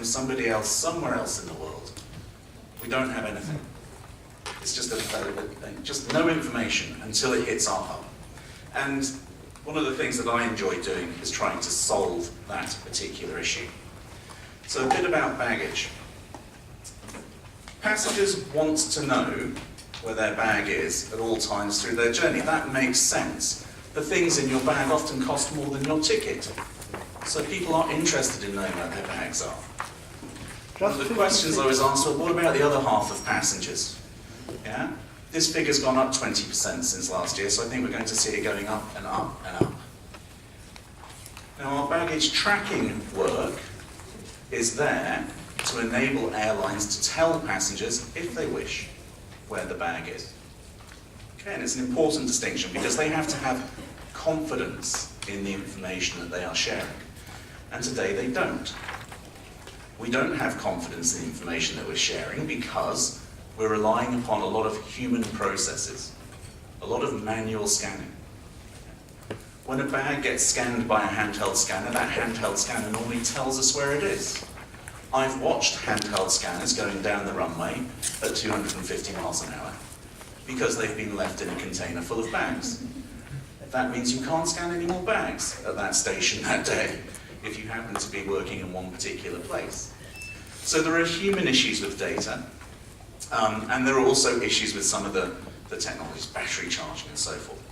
somebody else somewhere else in the world. We don't have anything. It's just just no information until it hits our hub. And one of the things that I enjoy doing is trying to solve that particular issue. So a bit about baggage. Passengers want to know where their bag is at all times through their journey. That makes sense. The things in your bag often cost more than your ticket. So people are interested in knowing where their bags are. One of the questions I was asked was, what about the other half of passengers? Yeah? This figure's gone up 20% since last year, so I think we're going to see it going up and up and up. Now, our baggage tracking work is there to enable airlines to tell passengers, if they wish, where the bag is. Okay, and it's an important distinction because they have to have confidence in the information that they are sharing. And today they don't. We don't have confidence in the information that we're sharing because we're relying upon a lot of human processes, a lot of manual scanning. When a bag gets scanned by a handheld scanner, that handheld scanner normally tells us where it is. I've watched handheld scanners going down the runway at 250 miles an hour because they've been left in a container full of bags. That means you can't scan any more bags at that station that day if you happen to be working in one particular place. So there are human issues with data, and there are also issues with some of the technologies, battery charging and so forth.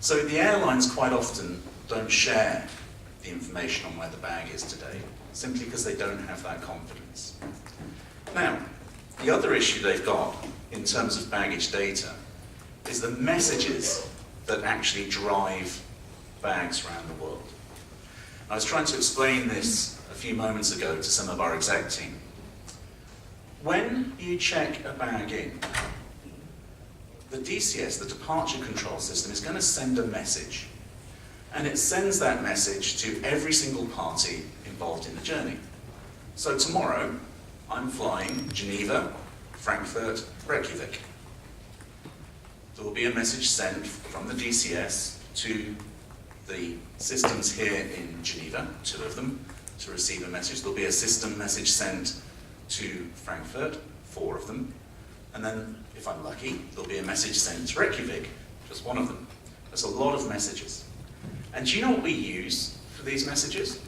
So the airlines quite often don't share the information on where the bag is today, simply because they don't have that confidence. Now, the other issue they've got in terms of baggage data is the messages that actually drive bags around the world. I was trying to explain this a few moments ago to some of our exec team. When you check a bag in, the DCS, the departure control system, is going to send a message. And it sends that message to every single party involved in the journey. So tomorrow, I'm flying Geneva, Frankfurt, Reykjavik. There will be a message sent from the DCS to the systems here in Geneva, 2 of them, to receive a message. There'll be a system message sent to Frankfurt, 4 of them. And then, if I'm lucky, there'll be a message sent to Reykjavik, just 1 of them. There's a lot of messages. And do you know what we use for these messages?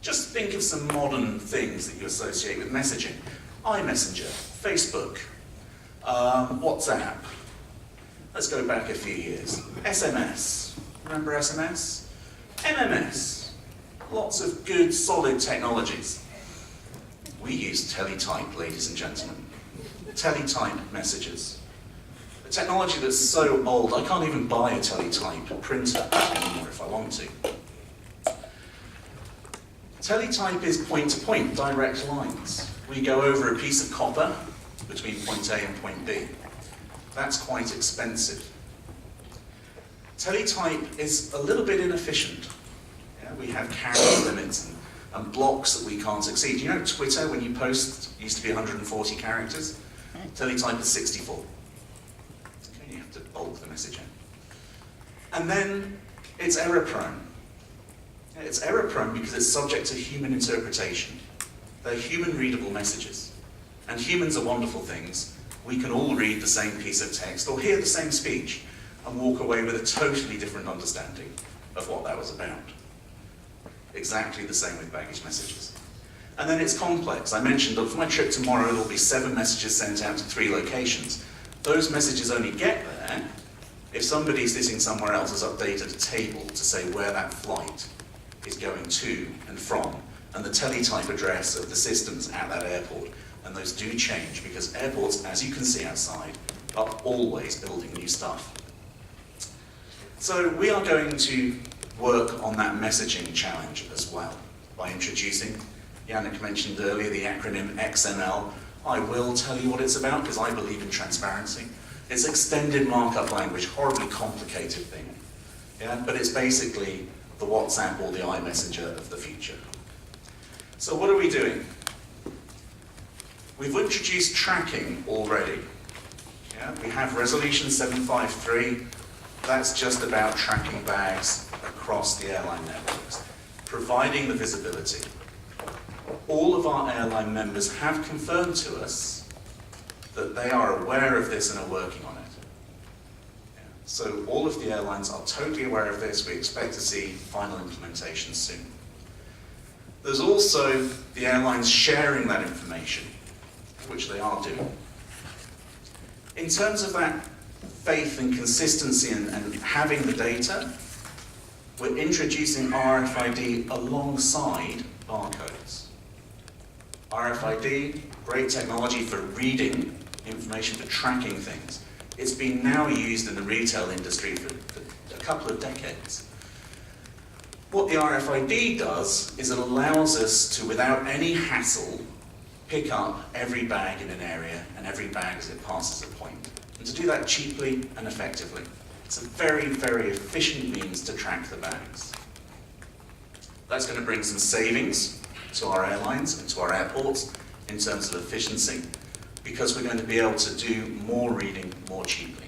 Just think of some modern things that you associate with messaging. iMessenger, Facebook, WhatsApp. Let's go back a few years. SMS. Remember SMS? MMS. Lots of good, solid technologies. We use teletype, ladies and gentlemen. Teletype messages. A technology that's so old, I can't even buy a teletype printer anymore if I want to. Teletype is point-to-point, direct lines. We go over a piece of copper between point A and point B. That's quite expensive. Teletype is a little bit inefficient. Yeah, we have character limits and blocks that we can't exceed. You know Twitter, when you post, used to be 140 characters? Teletype is 64. Okay, you have to bulk the message in. And then it's error-prone. It's error-prone because it's subject to human interpretation. They're human-readable messages. And humans are wonderful things. We can all read the same piece of text or hear the same speech and walk away with a totally different understanding of what that was about. Exactly the same with baggage messages. And then it's complex. I mentioned that for my trip tomorrow, there'll be 7 messages sent out to 3 locations. Those messages only get there if somebody sitting somewhere else has updated a table to say where that flight is going to and from, and the teletype address of the systems at that airport. And those do change because airports, as you can see outside, are always building new stuff. So we are going to work on that messaging challenge as well by introducing, Yannick mentioned earlier, the acronym XML. I will tell you what it's about because I believe in transparency. It's extended markup language, horribly complicated thing. Yeah? But it's basically the WhatsApp or the iMessenger of the future. So what are we doing? We've introduced tracking already. Yeah? We have Resolution 753. That's just about tracking bags across the airline networks, providing the visibility. all of our airline members have confirmed to us that they are aware of this and are working on it. Yeah. So all of the airlines are totally aware of this. We expect to see final implementation soon. There's also the airlines sharing that information, which they are doing. In terms of that faith and consistency and having the data, we're introducing RFID alongside barcodes. RFID, great technology for reading information, for tracking things. It's been now used in the retail industry for a couple of decades. What the RFID does is it allows us to, without any hassle, pick up every bag in an area and every bag as it passes a point. And to do that cheaply and effectively. It's a very, very efficient means to track the bags. That's going to bring some savings to our airlines and to our airports in terms of efficiency, because we're going to be able to do more reading more cheaply.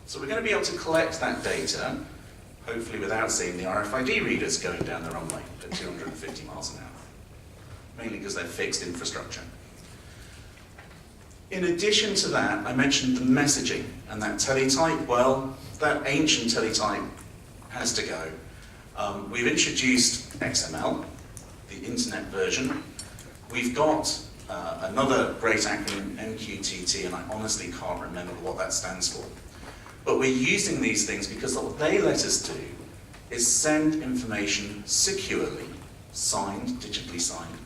So we're going to be able to collect that data, hopefully without seeing the RFID readers going down the runway at 250 miles an hour, mainly because they're fixed infrastructure. In addition to that, I mentioned the messaging and that teletype. Well, that ancient teletype has to go. We've introduced XML, the internet version. We've got another great acronym, NEXTTii, and I honestly can't remember what that stands for. But we're using these things because what they let us do is send information securely, signed, digitally signed,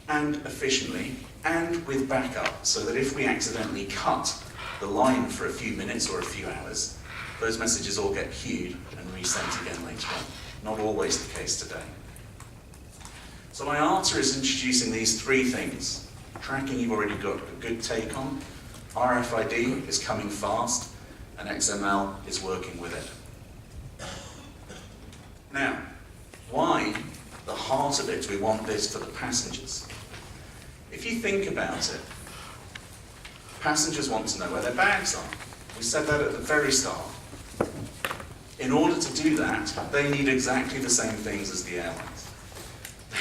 and efficiently, and with backup, so that if we accidentally cut the line for a few minutes or a few hours, those messages all get queued and resent again later on. Not always the case today. So IATA is introducing these three things. Tracking you've already got a good take on, RFID is coming fast, and XML is working with it. Now, why, the heart of it, we want this for the passengers? If you think about it, passengers want to know where their bags are. We said that at the very start. In order to do that, they need exactly the same things as the airlines.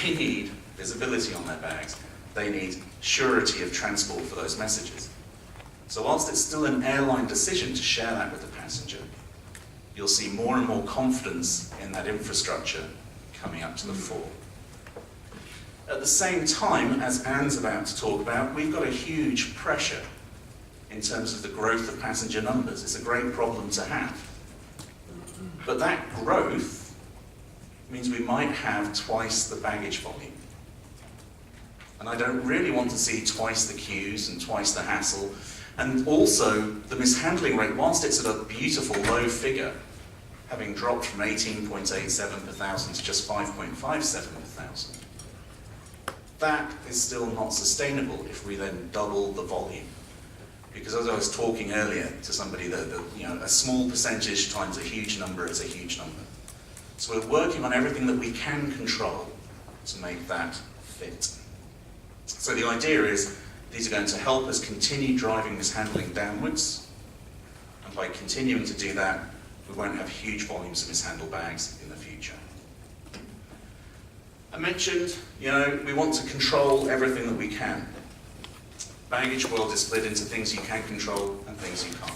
They need visibility on their bags. They need surety of transport for those messages. So whilst it's still an airline decision to share that with the passenger, you'll see more and more confidence in that infrastructure coming up to the fore. At the same time, as Anne's about to talk about, we've got a huge pressure in terms of the growth of passenger numbers. It's a great problem to have. But that growth means we might have twice the baggage volume. And I don't really want to see twice the queues and twice the hassle. And also, the mishandling rate, whilst it's at a beautiful low figure, having dropped from 18.87 per thousand to just 5.57 per thousand, that is still not sustainable if we then double the volume. Because as I was talking earlier to somebody, that a small percentage times a huge number is a huge number. So we're working on everything that we can control to make that fit. So the idea is these are going to help us continue driving mishandling downwards, and by continuing to do that, we won't have huge volumes of mishandled bags in the future. I mentioned, we want to control everything that we can. Baggage world is split into things you can control and things you can't.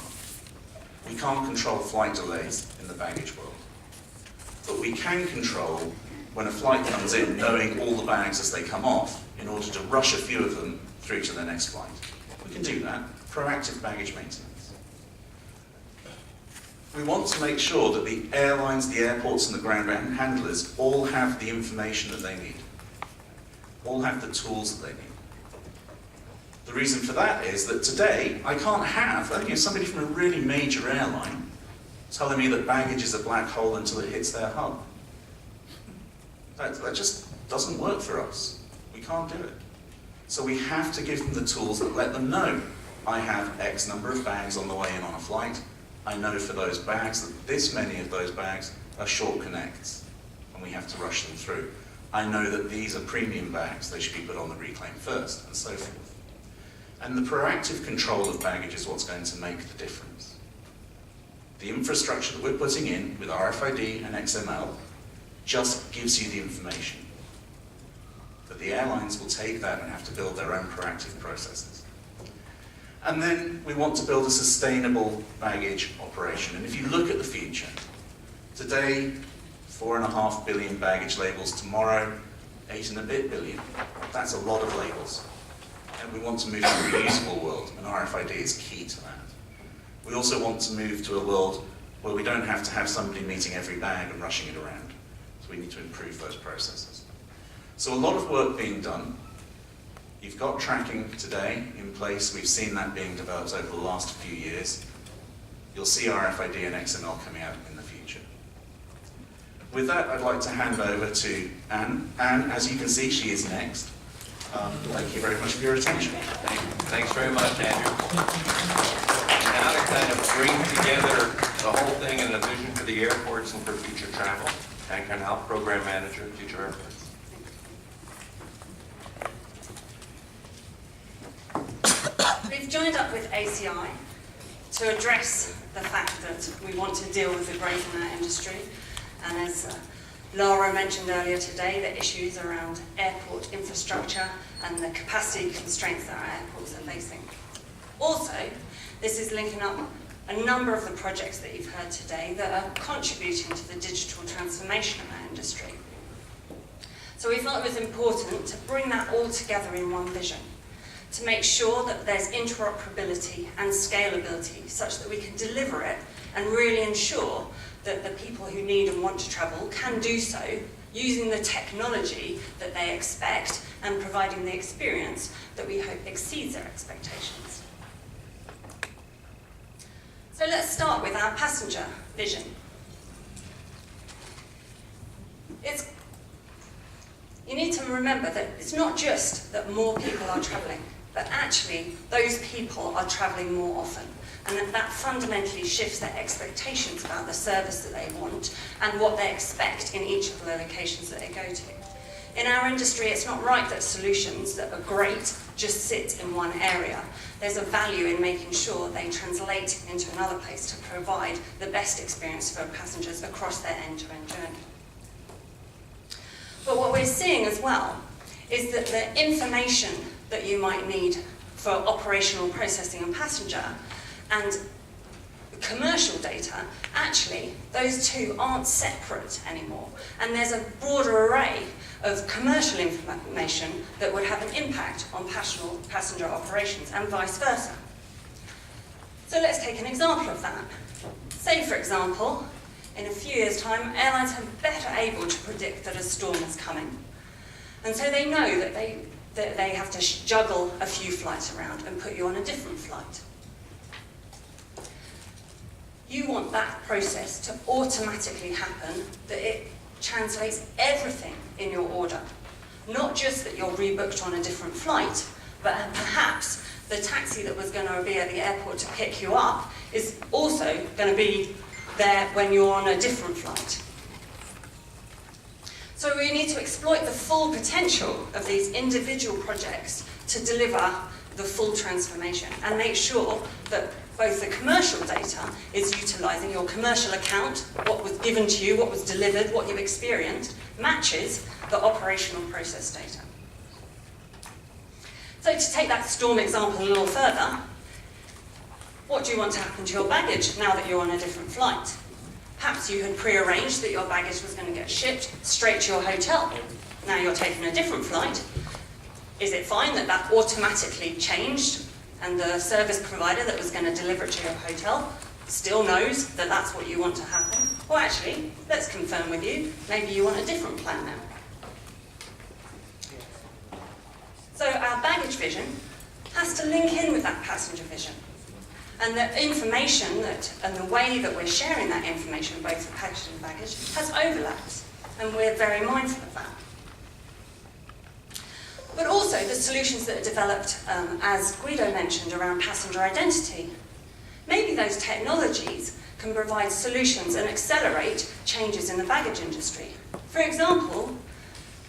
We can't control flight delays in the baggage world, but we can control when a flight comes in, knowing all the bags as they come off, in order to rush a few of them through to the next flight. We can do that. Proactive baggage maintenance. We want to make sure that the airlines, the airports, and the ground handlers all have the information that they need, all have the tools that they need. The reason for that is that today, I can't have somebody from a really major airline telling me that baggage is a black hole until it hits their hub. That just doesn't work for us. We can't do it. So we have to give them the tools that let them know, I have X number of bags on the way in on a flight. I know for those bags that this many of those bags are short connects, and we have to rush them through. I know that these are premium bags, they should be put on the reclaim first, and so forth. And the proactive control of baggage is what's going to make the difference. The infrastructure that we're putting in with RFID and XML just gives you the information. But the airlines will take that and have to build their own proactive processes. And then we want to build a sustainable baggage operation. And if you look at the future, today, 4.5 billion baggage labels, tomorrow, 8 and a bit billion. That's a lot of labels. And we want to move to a reusable world, and RFID is key to that. We also want to move to a world where we don't have to have somebody meeting every bag and rushing it around. So we need to improve those processes. So a lot of work being done. You've got tracking today in place. We've seen that being developed over the last few years. You'll see RFID and XML coming out in the future. With that, I'd like to hand over to Anne. Anne, as you can see, she is next. Thank you very much for your attention. Thanks very much, Andrew. And now to kind of bring together the whole thing in a vision for the airports and for future travel, and Carnall, Program Manager, Future Airports. We've joined up with ACI to address the fact that we want to deal with the growth in our industry. And as Lara mentioned earlier today, the issues around airport infrastructure and the capacity constraints that our airports are facing. Also, this is linking up a number of the projects that you've heard today that are contributing to the digital transformation of our industry. So we felt it was important to bring that all together in one vision, to make sure that there's interoperability and scalability such that we can deliver it and really ensure that the people who need and want to travel can do so using the technology that they expect and providing the experience that we hope exceeds their expectations. So let's start with our passenger vision. You need to remember that it's not just that more people are travelling, but actually those people are travelling more often, and that fundamentally shifts their expectations about the service that they want and what they expect in each of the locations that they go to. In our industry, it's not right that solutions that are great just sit in one area. There's a value in making sure they translate into another place to provide the best experience for passengers across their end-to-end journey. But what we're seeing as well is that the information that you might need for operational processing and passenger and commercial data, actually, those two aren't separate anymore. And there's a broader array of commercial information that would have an impact on passenger operations and vice versa. So let's take an example of that. Say, for example, in a few years' time, airlines are better able to predict that a storm is coming. And so they know that they have to juggle a few flights around and put you on a different flight. You want that process to automatically happen, that it translates everything in your order. Not just that you're rebooked on a different flight, but perhaps the taxi that was going to be at the airport to pick you up is also going to be there when you're on a different flight. So we need to exploit the full potential of these individual projects to deliver the full transformation and make sure that both the commercial data is utilising your commercial account, what was given to you, what was delivered, what you experienced, matches the operational process data. So to take that storm example a little further, what do you want to happen to your baggage now that you're on a different flight? Perhaps you had pre-arranged that your baggage was going to get shipped straight to your hotel. Now you're taking a different flight. Is it fine that that automatically changed and the service provider that was going to deliver it to your hotel still knows that that's what you want to happen? Or actually, let's confirm with you, maybe you want a different plan now. So our baggage vision has to link in with that passenger vision. And the information and the way that we're sharing that information, both for package and baggage, has overlaps. And we're very mindful of that. But also the solutions that are developed, as Guido mentioned, around passenger identity. Maybe those technologies can provide solutions and accelerate changes in the baggage industry. For example,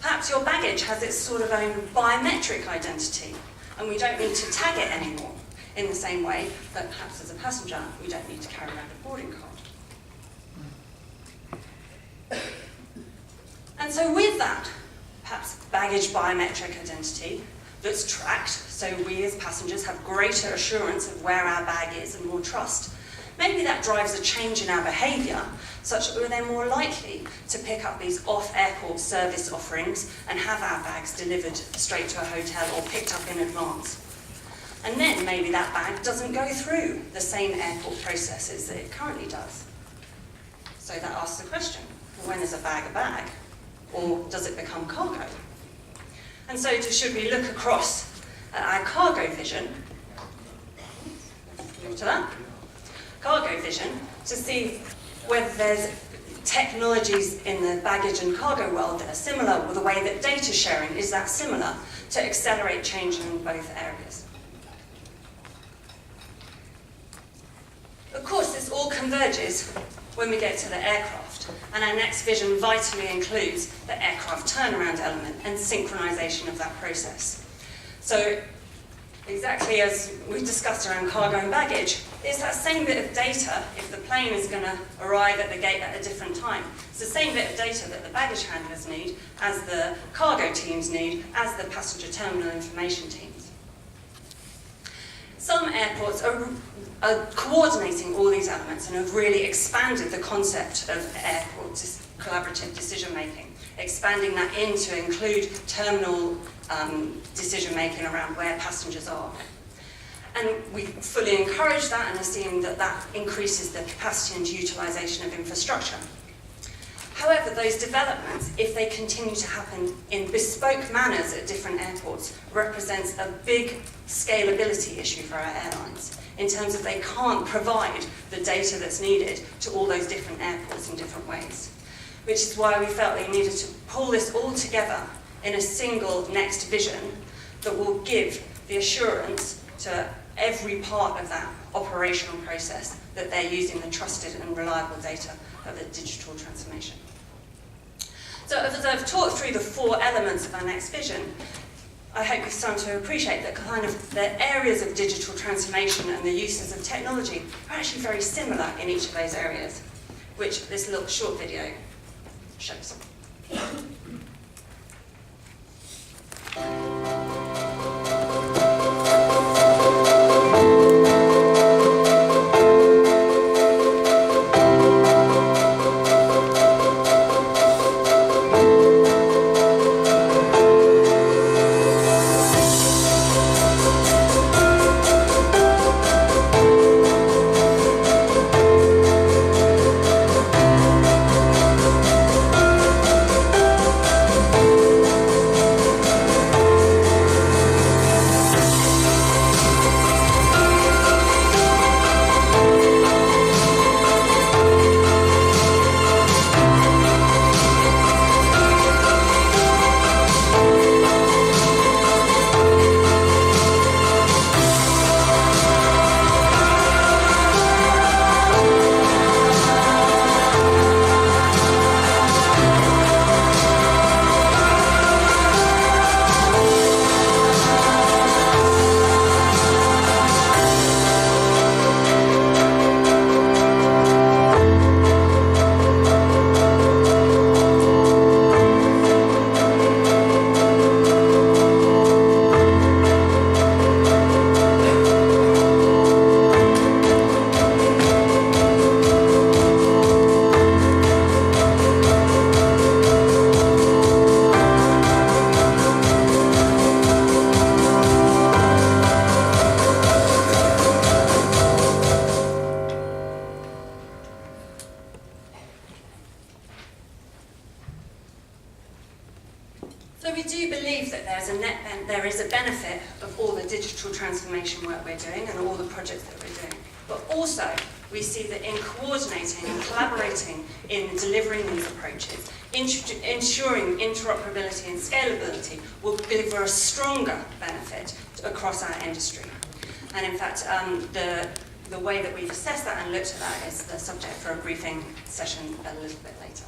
perhaps your baggage has its sort of own biometric identity, and we don't need to tag it anymore in the same way that perhaps as a passenger, we don't need to carry around a boarding card. And so with that, perhaps baggage biometric identity that's tracked, so we as passengers have greater assurance of where our bag is and more trust. Maybe that drives a change in our behaviour, such that we're then more likely to pick up these off-airport service offerings and have our bags delivered straight to a hotel or picked up in advance. And then maybe that bag doesn't go through the same airport processes that it currently does. So that asks the question, when is a bag, or does it become cargo? And so should we look across at our cargo vision, move to that, cargo vision, to see whether there's technologies in the baggage and cargo world that are similar, or the way that data sharing is that similar to accelerate change in both areas. Of course, this all converges when we get to the aircraft, and our next vision vitally includes the aircraft turnaround element and synchronization of that process. So, exactly as we discussed around cargo and baggage, it's that same bit of data if the plane is going to arrive at the gate at a different time. It's the same bit of data that the baggage handlers need, as the cargo teams need, as the passenger terminal information teams. Some airports are coordinating all these elements and have really expanded the concept of airport collaborative decision making, expanding that in to include terminal decision making around where passengers are. And we fully encourage that and assume that that increases the capacity and utilisation of infrastructure. However, those developments, if they continue to happen in bespoke manners at different airports, represents a big scalability issue for our airlines, in terms of they can't provide the data that's needed to all those different airports in different ways. Which is why we felt they needed to pull this all together in a single next vision that will give the assurance to every part of that operational process that they're using the trusted and reliable data of the digital transformation. So as I've talked through the 4 elements of our next vision, I hope you've started to appreciate that kind of the areas of digital transformation and the uses of technology are actually very similar in each of those areas, which this little short video shows. So we do believe that there is a benefit of all the digital transformation work we're doing and all the projects that we're doing. But also, we see that in coordinating and collaborating in delivering these approaches, ensuring interoperability and scalability will deliver a stronger benefit across our industry. And in fact, the way that we've assessed that and looked at that is the subject for a briefing session a little bit later.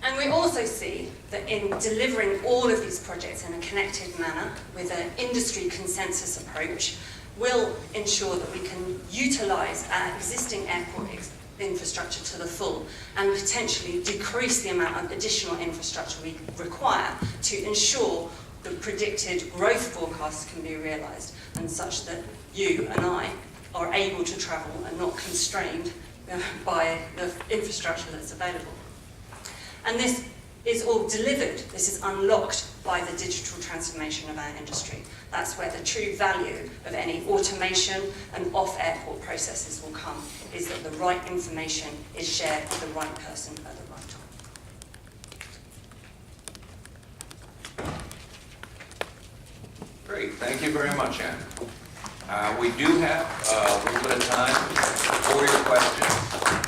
And we also see that in delivering all of these projects in a connected manner with an industry consensus approach will ensure that we can utilise our existing airport infrastructure to the full and potentially decrease the amount of additional infrastructure we require to ensure the predicted growth forecasts can be realised, and such that you and I are able to travel and not constrained by the infrastructure that's available. And this is all delivered, this is unlocked by the digital transformation of our industry. That's where the true value of any automation and off-airport processes will come, is that the right information is shared with the right person at the right time. Great, thank you very much, Anne. We do have a little bit of time for your questions.